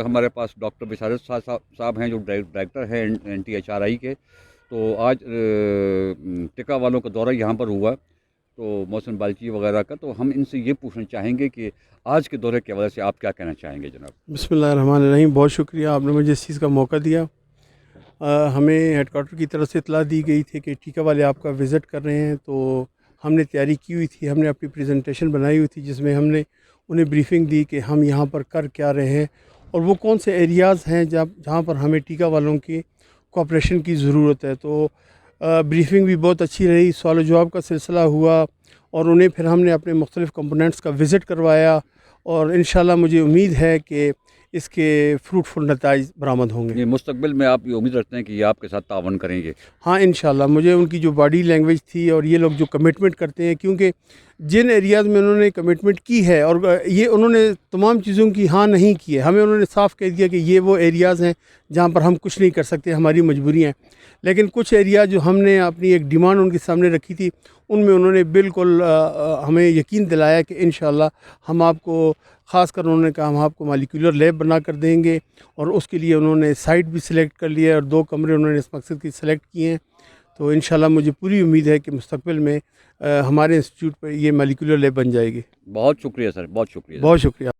ہمارے پاس ڈاکٹر بشارت صاحب ہیں جو ڈائریکٹر ہیں NTHRI کے. تو آج ٹکا والوں کا دورہ یہاں پر ہوا تو محسن بالچی وغیرہ کا، تو ہم ان سے یہ پوچھنا چاہیں گے کہ آج کے دورے کی وجہ سے آپ کیا کہنا چاہیں گے جناب؟ بسم اللہ الرحمن الرحیم. بہت شکریہ آپ نے مجھے اس چیز کا موقع دیا. ہمیں ہیڈ کوارٹر کی طرف سے اطلاع دی گئی تھی کہ ٹیکا والے آپ کا وزٹ کر رہے ہیں، تو ہم نے تیاری کی ہوئی تھی. ہم نے اپنی پریزنٹیشن بنائی ہوئی تھی جس میں ہم نے انہیں بریفنگ دی کہ ہم یہاں پر کر کیا رہے ہیں اور وہ کون سے ایریاز ہیں جہاں پر ہمیں ٹیکا والوں کی کوآپریشن کی ضرورت ہے. تو بریفنگ بھی بہت اچھی رہی، سوال و جواب کا سلسلہ ہوا اور انہیں پھر ہم نے اپنے مختلف کمپوننٹس کا وزٹ کروایا اور انشاءاللہ مجھے امید ہے کہ اس کے فروٹفل نتائج برآمد ہوں گے. مستقبل میں آپ یہ امید رکھتے ہیں کہ یہ آپ کے ساتھ تعاون کریں گے؟ ہاں انشاءاللہ. مجھے ان کی جو باڈی لینگویج تھی اور یہ لوگ جو کمٹمنٹ کرتے ہیں، کیونکہ جن ایریاز میں انہوں نے کمٹمنٹ کی ہے اور یہ انہوں نے تمام چیزوں کی ہاں نہیں کی ہے، ہمیں انہوں نے صاف کہہ دیا کہ یہ وہ ایریاز ہیں جہاں پر ہم کچھ نہیں کر سکتے، ہماری مجبوریاں ہیں. لیکن کچھ ایریا جو ہم نے اپنی ایک ڈیمانڈ ان کے سامنے رکھی تھی، ان میں انہوں نے بالکل ہمیں یقین دلایا کہ انشاءاللہ ہم آپ کو، خاص کر انہوں نے کہا ہم آپ کو مالیکولر لیب بنا کر دیں گے، اور اس کے لیے انہوں نے سائٹ بھی سلیکٹ کر لیا اور 2 کمرے انہوں نے اس مقصد کی سلیکٹ کیے ہیں. تو انشاءاللہ مجھے پوری امید ہے کہ مستقبل میں ہمارے انسٹیٹیوٹ پر یہ مالیکولر لیب بن جائے گی. بہت شکریہ سر، بہت شکریہ. بہت شکریہ.